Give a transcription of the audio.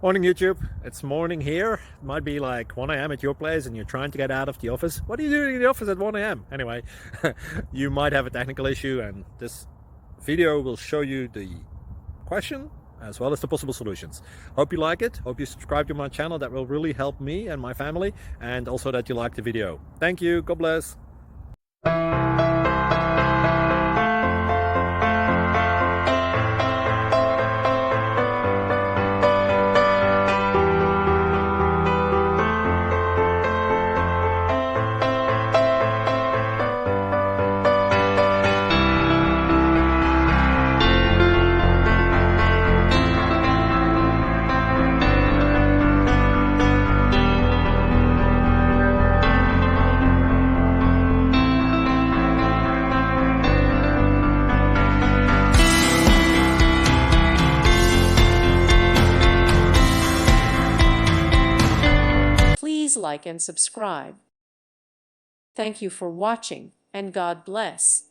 Morning YouTube, it's morning here. It might be like 1 a.m. at your place and you're trying to get out of the office. What are you doing in the office at 1 a.m.? Anyway, you might have a technical issue and this video will show you the question as well as the possible solutions. Hope you like it, hope you subscribe to my channel. That will really help me and my family, and also that you like the video. Thank you, God bless. Please like and subscribe. Thank you for watching, and God bless.